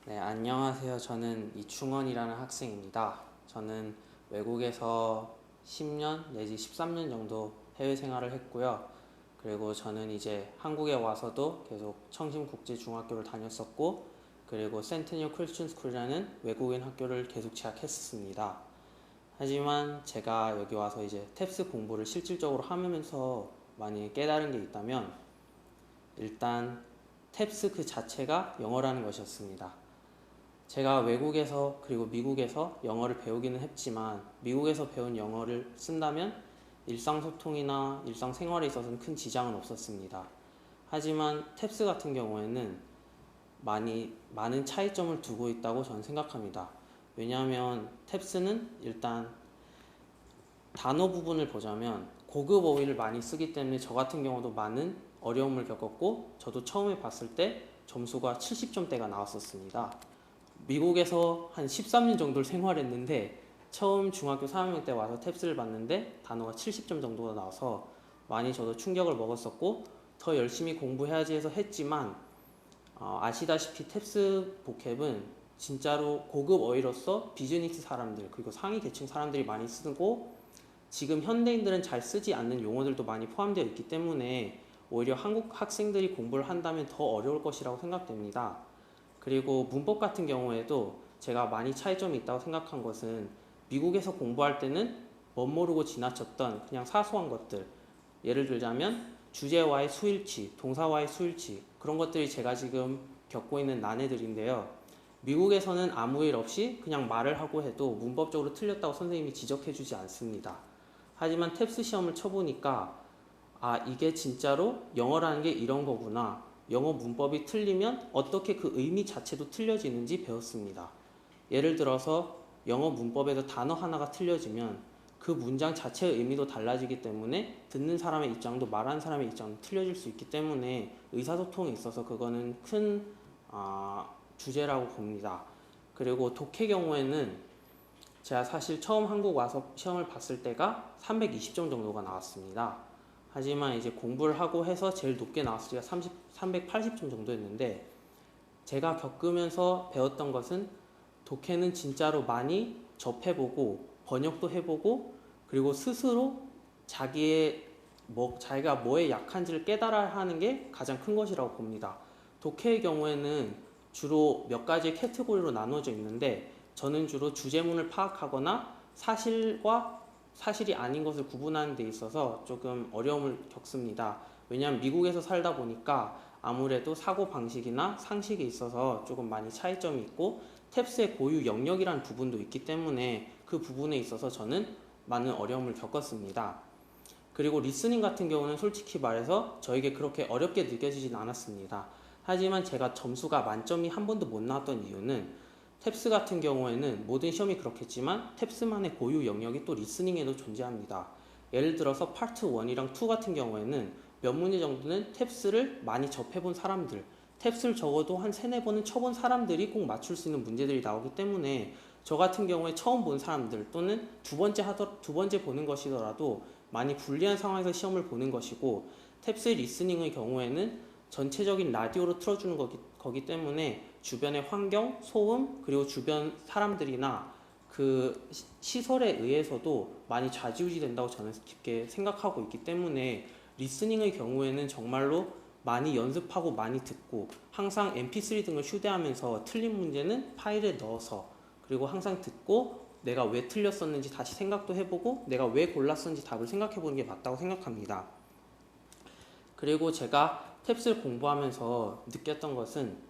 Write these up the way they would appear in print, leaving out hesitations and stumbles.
네, 안녕하세요. 저는 이충원이라는 학생입니다. 저는 외국에서 10년 내지 13년 정도 해외 생활을 했고요. 그리고 저는 이제 한국에 와서도 계속 청심국제중학교를 다녔었고, 그리고 센트니얼 크리스천 스쿨이라는 외국인 학교를 계속 재학했었습니다. 하지만 제가 여기 와서 이제 탭스 공부를 실질적으로 하면서 많이 깨달은 게 있다면, 일단 탭스 그 자체가 영어라는 것이었습니다. 제가 외국에서 그리고 미국에서 영어를 배우기는 했지만 미국에서 배운 영어를 쓴다면 일상소통이나 일상생활에 있어서는 큰 지장은 없었습니다. 하지만 탭스 같은 경우에는 많은 차이점을 두고 있다고 저는 생각합니다. 왜냐하면 탭스는 일단 단어 부분을 보자면 고급 어휘를 많이 쓰기 때문에 저 같은 경우도 많은 어려움을 겪었고, 저도 처음에 봤을 때 점수가 70점대가 나왔었습니다. 미국에서 한 13년 정도를 생활했는데 처음 중학교 3학년 때 와서 탭스를 봤는데 단어가 70점 정도가 나와서 많이 저도 충격을 먹었었고, 더 열심히 공부해야지 해서 했지만 아시다시피 탭스 보캡은 진짜로 고급 어휘로서 비즈니스 사람들 그리고 상위 계층 사람들이 많이 쓰고, 지금 현대인들은 잘 쓰지 않는 용어들도 많이 포함되어 있기 때문에 오히려 한국 학생들이 공부를 한다면 더 어려울 것이라고 생각됩니다. 그리고 문법 같은 경우에도 제가 많이 차이점이 있다고 생각한 것은, 미국에서 공부할 때는 멋모르고 지나쳤던 그냥 사소한 것들, 예를 들자면 주제와의 수일치, 동사와의 수일치, 그런 것들이 제가 지금 겪고 있는 난해들인데요. 미국에서는 아무 일 없이 그냥 말을 하고 해도 문법적으로 틀렸다고 선생님이 지적해주지 않습니다. 하지만 탭스 시험을 쳐보니까 이게 진짜로 영어라는 게 이런 거구나, 영어 문법이 틀리면 어떻게 그 의미 자체도 틀려지는지 배웠습니다. 예를 들어서 영어 문법에서 단어 하나가 틀려지면 그 문장 자체의 의미도 달라지기 때문에 듣는 사람의 입장도 말하는 사람의 입장도 틀려질 수 있기 때문에 의사소통에 있어서 그거는 큰 주제라고 봅니다. 그리고 독해 경우에는 제가 사실 처음 한국 와서 시험을 봤을 때가 320점 정도가 나왔습니다. 하지만 이제 공부를 하고 해서 제일 높게 나왔을 때가 380점 정도였는데, 제가 겪으면서 배웠던 것은 독해는 진짜로 많이 접해보고 번역도 해보고, 그리고 스스로 자기가 뭐에 약한지를 깨달아야 하는 게 가장 큰 것이라고 봅니다. 독해의 경우에는 주로 몇 가지의 캐테고리로 나눠져 있는데, 저는 주로 주제문을 파악하거나 사실과 사실이 아닌 것을 구분하는 데 있어서 조금 어려움을 겪습니다. 왜냐하면 미국에서 살다 보니까 아무래도 사고방식이나 상식에 있어서 조금 많이 차이점이 있고, 탭스의 고유 영역이라는 부분도 있기 때문에 그 부분에 있어서 저는 많은 어려움을 겪었습니다. 그리고 리스닝 같은 경우는 솔직히 말해서 저에게 그렇게 어렵게 느껴지진 않았습니다. 하지만 제가 점수가 만점이 한 번도 못 나왔던 이유는, 탭스 같은 경우에는 모든 시험이 그렇겠지만 탭스만의 고유 영역이 또 리스닝에도 존재합니다. 예를 들어서 파트 1이랑 2 같은 경우에는 몇 문제 정도는 탭스를 많이 접해본 사람들, 탭스를 적어도 한 3-4번은 쳐본 사람들이 꼭 맞출 수 있는 문제들이 나오기 때문에, 저 같은 경우에 처음 본 사람들 또는 두 번째 보는 것이더라도 많이 불리한 상황에서 시험을 보는 것이고, 탭스 리스닝의 경우에는 전체적인 라디오로 틀어주는 거기 때문에 주변의 환경, 소음, 그리고 주변 사람들이나 그 시설에 의해서도 많이 좌지우지 된다고 저는 깊게 생각하고 있기 때문에, 리스닝의 경우에는 정말로 많이 연습하고 많이 듣고, 항상 mp3 등을 휴대하면서 틀린 문제는 파일에 넣어서, 그리고 항상 듣고 내가 왜 틀렸었는지 다시 생각도 해보고 내가 왜 골랐었는지 답을 생각해보는 게 맞다고 생각합니다. 그리고 제가 탭스를 공부하면서 느꼈던 것은,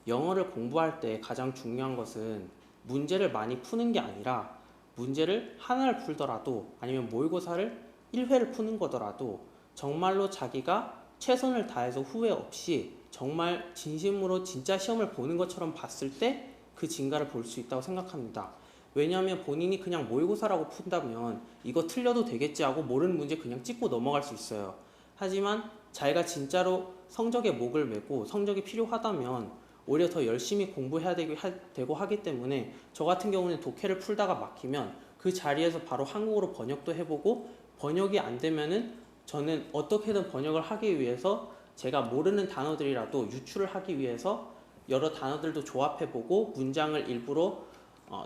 영어를 공부할 때 가장 중요한 것은 문제를 많이 푸는 게 아니라, 문제를 하나를 풀더라도 아니면 모의고사를 1회를 푸는 거더라도 정말로 자기가 최선을 다해서 후회 없이 정말 진심으로 진짜 시험을 보는 것처럼 봤을 때 그 진가를 볼 수 있다고 생각합니다. 왜냐하면 본인이 그냥 모의고사라고 푼다면 이거 틀려도 되겠지 하고 모르는 문제 그냥 찍고 넘어갈 수 있어요. 하지만 자기가 진짜로 성적에 목을 매고 성적이 필요하다면 오히려 더 열심히 공부해야 되고 하기 때문에, 저 같은 경우는 독해를 풀다가 막히면 그 자리에서 바로 한국어로 번역도 해보고, 번역이 안 되면은 저는 어떻게든 번역을 하기 위해서 제가 모르는 단어들이라도 유출을 하기 위해서 여러 단어들도 조합해보고 문장을 일부러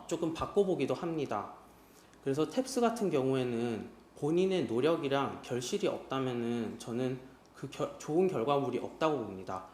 조금 바꿔보기도 합니다. 그래서 탭스 같은 경우에는 본인의 노력이랑 결실이 없다면은 저는 좋은 결과물이 없다고 봅니다.